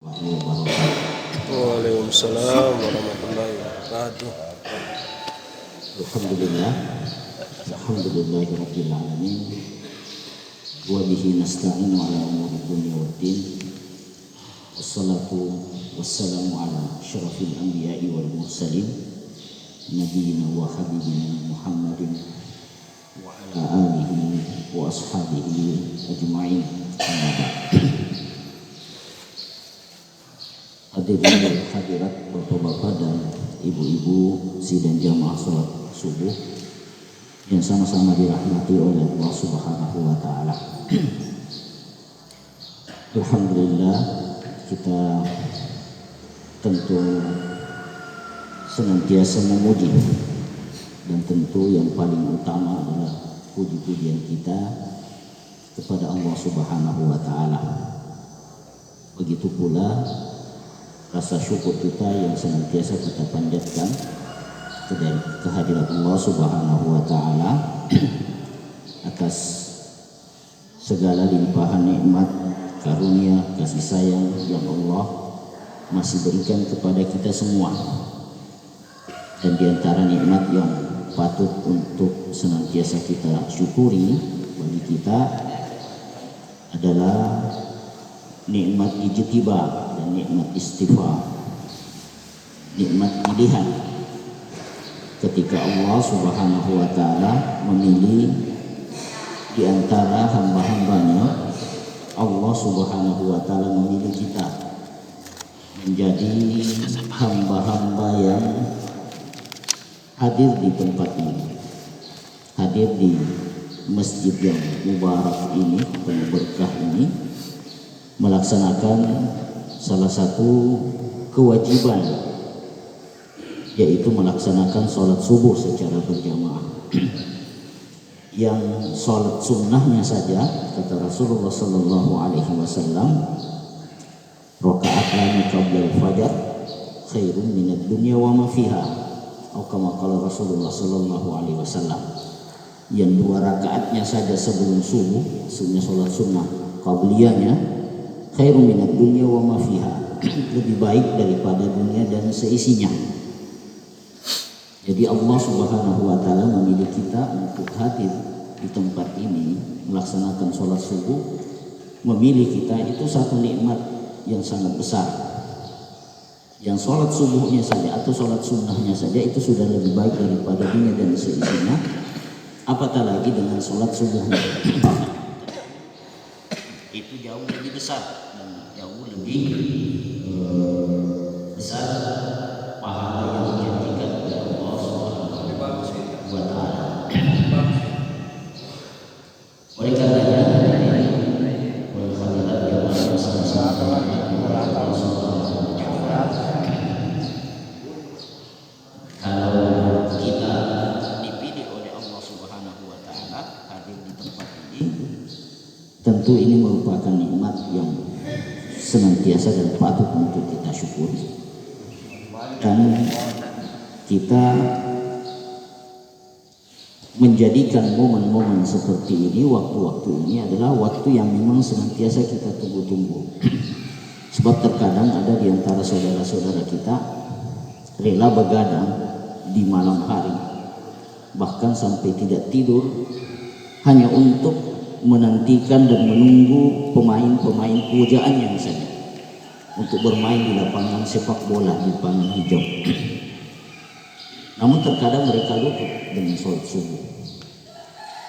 Waalaikumsalam warahmatullahi wabarakatuh. Alhamdulillah, alhamdulillahirabbil alamin. Wa bihi nasta'inu ala umuri dunya waddin. Wassalatu wassalamu ala asyrafil anbiya'i wal mursalin nabiyyina wa habibina Muhammadin wa ala alihi wa ashabihi ajma'in. Amma ba'd. Hadirin dan hadirat bapak-bapak dan ibu-ibu sidang jamaah salat subuh yang sama-sama dirahmati oleh Allah Subhanahu wa taala. Alhamdulillah, kita tentu senantiasa memuji, dan tentu yang paling utama adalah puji-pujian kita kepada Allah Subhanahu wa taala. Begitu pula rasa syukur kita yang senantiasa kita panjatkan kehadirat Allah Subhanahu wa taala atas segala limpahan nikmat, karunia, kasih sayang yang Allah masih berikan kepada kita semua. Dan di antara nikmat yang patut untuk senantiasa kita syukuri bagi kita adalah nikmat ijtibah dan nikmat istighfar, nikmat pilihan. Ketika Allah Subhanahu wa taala memilih di antara hamba-hambanya, Allah Subhanahu wa taala memilih kita menjadi hamba-hamba yang hadir di tempat ini, hadir di masjid yang mubarak ini, penuh berkah ini, melaksanakan salah satu kewajiban, yaitu melaksanakan sholat subuh secara berjamaah. Yang sholat sunnahnya saja, kata Rasulullah Sallallahu Alaihi Wasallam, rakaatani qabla al-fajar khairun minad dunya wa ma fiha, atau kama qala Rasulullah Sallallahu Alaihi Wasallam. Yang 2 rakaatnya saja sebelum subuh, maksudnya sholat sunnah qabliyahnya, khairun minad dunya wa ma fiha, lebih baik daripada dunia dan seisinya. Jadi Allah Subhanahu wa taala memilih kita untuk hadir di tempat ini melaksanakan sholat subuh. Memilih kita itu satu nikmat yang sangat besar. Yang sholat subuhnya saja atau sholat sunnahnya saja itu sudah lebih baik daripada dunia dan seisinya, apatah lagi dengan sholat subuhnya. Itu jauh lebih besar dan jauh lebih besar pahala yang dijanjikan oleh Allah Subhanahu wa taala. Oleh karenanya kalau kita dipilih oleh Allah Subhanahu wa taala hadir di tempat ini, tentu ini merupakan nikmat yang senantiasa dan patut untuk kita syukuri. Dan kita menjadikan momen-momen seperti ini, waktu-waktu ini adalah waktu yang memang senantiasa kita tunggu-tunggu. Sebab terkadang ada di antara saudara-saudara kita rela begadang di malam hari, bahkan sampai tidak tidur hanya untuk menantikan dan menunggu pemain-pemain pujaannya misalnya untuk bermain di lapangan sepak bola di lapangan hijau. Namun terkadang mereka lupa dengan sholat subuh.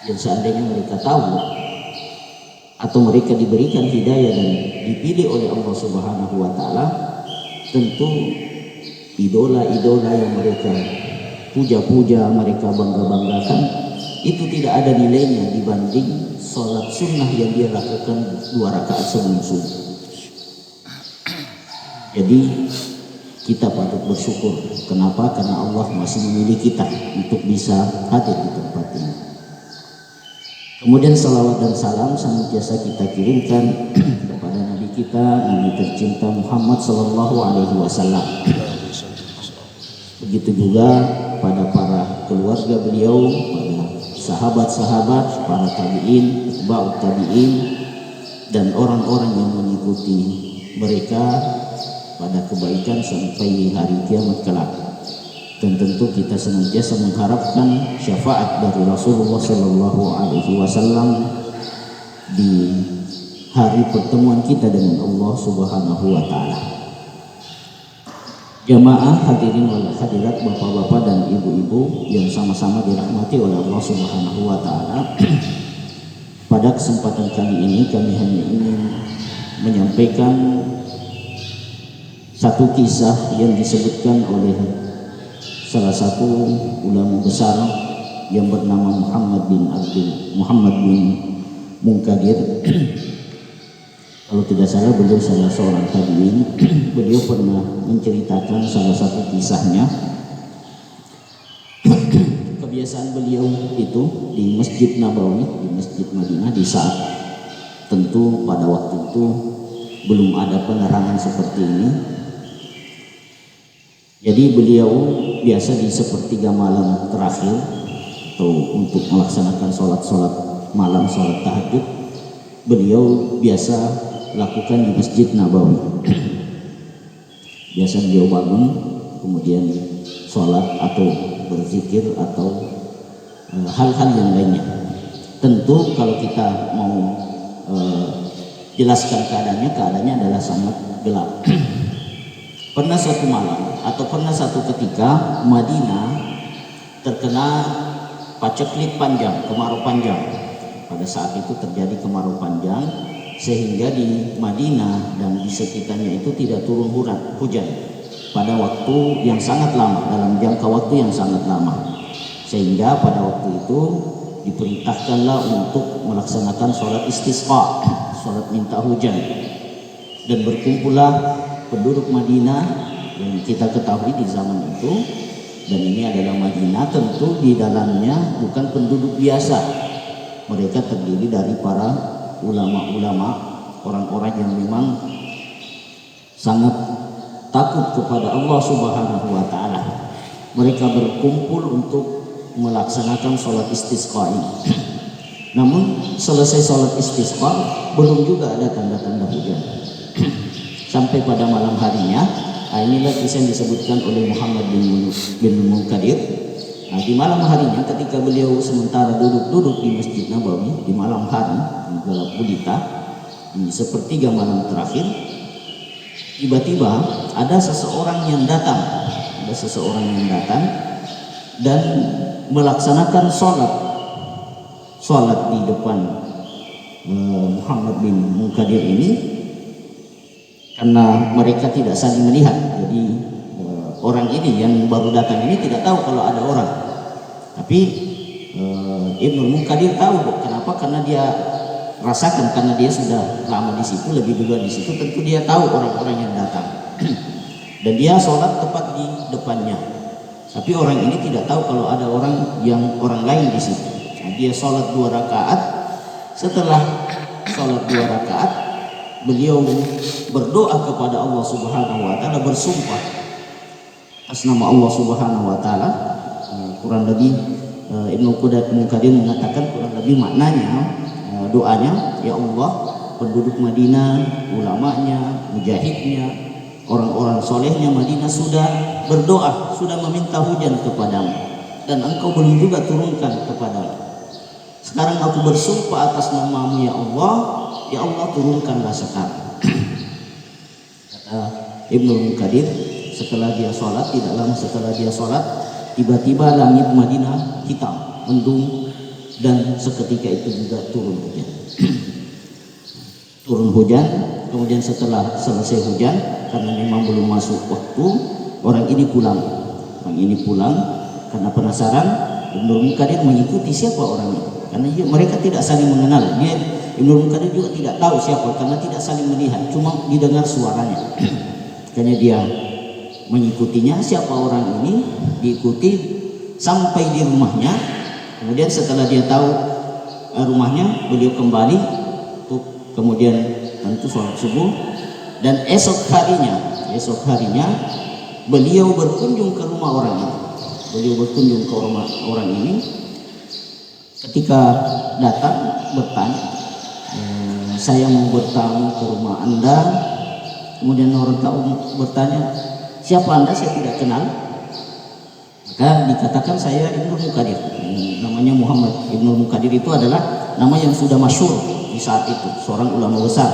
Yang seandainya mereka tahu atau mereka diberikan hidayah dan dipilih oleh Allah Subhanahu wa taala, tentu idola-idola yang mereka puja-puja, mereka bangga-banggakan, itu tidak ada nilainya dibanding sholat sunnah yang dia lakukan 2 rakaat sebelum subuh. Jadi kita patut bersyukur. Kenapa? Karena Allah masih memilih kita untuk bisa hadir di tempat ini. Kemudian salawat dan salam senantiasa kita kirimkan kepada Nabi kita, Nabi tercinta Muhammad Sallallahu Alaihi Wasallam. Begitu juga pada para keluarga beliau, pada sahabat-sahabat, para tabi'in, atba'ut tabi'in, dan orang-orang yang mengikuti mereka pada kebaikan sampai hari kiamat kelak. Dan tentu kita senantiasa mengharapkan syafaat dari Rasulullah Shallallahu Alaihi Wasallam di hari pertemuan kita dengan Allah Subhanahu Wa Taala. Jamaah hadirin wal hadirat, bapak-bapak dan ibu-ibu yang sama-sama dirahmati oleh Allah Subhanahu Wa Taala. Pada kesempatan kali ini kami hanya ingin menyampaikan satu kisah yang disebutkan oleh salah satu ulama besar yang bernama Muhammad bin Munkadir. Kalau tidak salah beliau salah seorang tabi'in. Beliau pernah menceritakan salah satu kisahnya. Kebiasaan beliau itu di Masjid Nabawi, di Masjid Madinah, di saat tentu pada waktu itu belum ada penerangan seperti ini. Jadi beliau biasa di sepertiga malam terakhir atau untuk melaksanakan sholat malam, sholat tahajud, beliau biasa lakukan di Masjid Nabawi. Biasa beliau bangun kemudian sholat atau berzikir atau hal-hal yang lainnya. Tentu kalau kita mau jelaskan keadaannya adalah sangat gelap. Pernah suatu malam atau pernah satu ketika Madinah terkena paceklik panjang, kemarau panjang. Pada saat itu terjadi kemarau panjang sehingga di Madinah dan di sekitarnya itu tidak turun hujan pada waktu yang sangat lama, dalam jangka waktu yang sangat lama. Sehingga pada waktu itu diperintahkanlah untuk melaksanakan sholat istisqa, sholat minta hujan, dan berkumpullah penduduk Madinah yang kita ketahui di zaman itu. Dan ini adalah Madinah, tentu di dalamnya bukan penduduk biasa. Mereka terdiri dari para ulama-ulama, orang-orang yang memang sangat takut kepada Allah Subhanahu Wa Taala. Mereka berkumpul untuk melaksanakan sholat istisqa ini. Namun selesai sholat istisqa belum juga ada tanda-tanda hujan. Sampai pada malam harinya, inilah kisah yang disebutkan oleh Muhammad bin Munkadir. Di malam harinya ketika beliau sementara duduk-duduk di Masjid Nabawi di malam hari, di gelap gulita, di sepertiga malam terakhir, tiba-tiba ada seseorang yang datang dan melaksanakan sholat di depan Muhammad bin Munkadir ini. Karena mereka tidak saling melihat, jadi orang ini yang baru datang ini tidak tahu kalau ada orang. Tapi Ibnu Munkadir tahu. Kenapa? Karena dia rasakan, karena dia sudah lama di situ, lebih dulu di situ, tentu dia tahu orang-orang yang datang. Dan dia sholat tepat di depannya. Tapi orang ini tidak tahu kalau ada orang lain di situ. Nah, dia sholat 2 rakaat. Setelah sholat 2 rakaat, beliau berdoa kepada Allah Subhanahu Wa Taala, bersumpah atas nama Allah Subhanahu Wa Taala. Kurang lebih Ibnu Munkadir mengatakan kurang lebih maknanya doanya, ya Allah, penduduk Madinah, ulamanya, mujahidnya, orang-orang solehnya Madinah sudah berdoa, sudah meminta hujan kepadamu, dan engkau belum juga turunkan kepadamu. Sekarang aku bersumpah atas namamu ya Allah, turunkanlah sekarang. Kata Ibnu Munkadir, setelah dia sholat, tidak lama setelah dia sholat, tiba-tiba langit Madinah hitam, mendung, dan seketika itu juga turun hujan. Turun hujan, kemudian setelah selesai hujan, karena memang belum masuk waktu, orang ini pulang. Karena penasaran, Ibnu Munkadir mengikuti siapa orang itu. Karena mereka tidak saling mengenal. Ibnu Munkadir juga tidak tahu siapa, karena tidak saling melihat, cuma didengar suaranya. Karena dia mengikutinya, siapa orang ini, diikuti sampai di rumahnya. Kemudian setelah dia tahu rumahnya, beliau kembali untuk kemudian tentu sholat subuh. Dan esok harinya beliau berkunjung ke rumah orang ini. Ketika datang bertanya, saya mau bertamu ke rumah Anda, Kemudian orang tahu bertanya, siapa Anda? Saya tidak kenal. Maka dikatakan saya Ibnu Mukadir. Namanya Muhammad Ibnu Mukadir itu adalah nama yang sudah masyhur di saat itu, seorang ulama besar.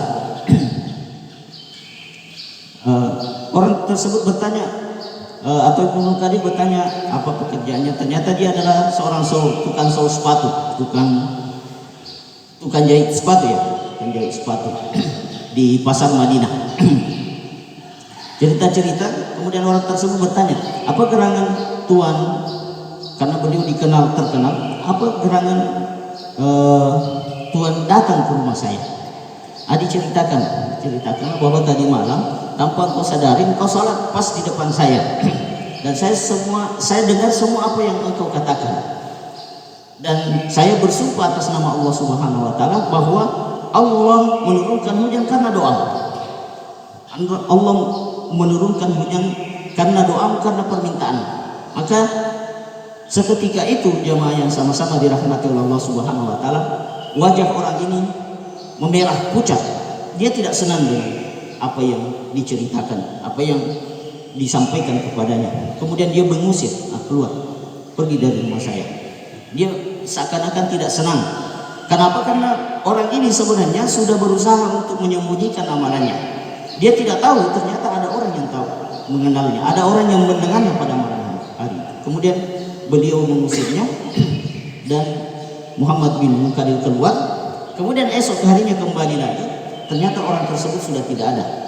Orang tersebut bertanya, atau Ibnu Mukadir bertanya apa pekerjaannya. Ternyata dia adalah seorang tukang sol sepatu, tukang jahit sepatu ya, tukang jahit sepatu di pasar Madinah. Cerita-cerita, kemudian orang tersebut bertanya, apa gerangan Tuan, karena beliau terkenal, apa gerangan Tuan datang ke rumah saya? Diceritakan bahwa tadi malam tanpa kau sadari kau salat pas di depan saya, dan saya dengar semua apa yang engkau katakan, dan saya bersumpah atas nama Allah Subhanahu Wa Taala bahwa Allah menurunkan hujan karena doa. Allah menurunkan hujan karena doa, karena permintaan. Maka seketika itu jamaah yang sama-sama dirahmati oleh Allah Subhanahu Wa Taala, wajah orang ini memerah pucat. Dia tidak senang dengan apa yang diceritakan, apa yang disampaikan kepadanya. Kemudian dia mengusir, keluar, pergi dari rumah saya. Dia seakan-akan tidak senang. Kenapa? Karena orang ini sebenarnya sudah berusaha untuk menyembunyikan amalannya. Dia tidak tahu ternyata ada orang yang tahu, mengenalnya, ada orang yang mendengarnya pada malam hari. Kemudian beliau mengusirnya dan Muhammad bin Mukadir keluar. Kemudian esok harinya kembali lagi, ternyata orang tersebut sudah tidak ada.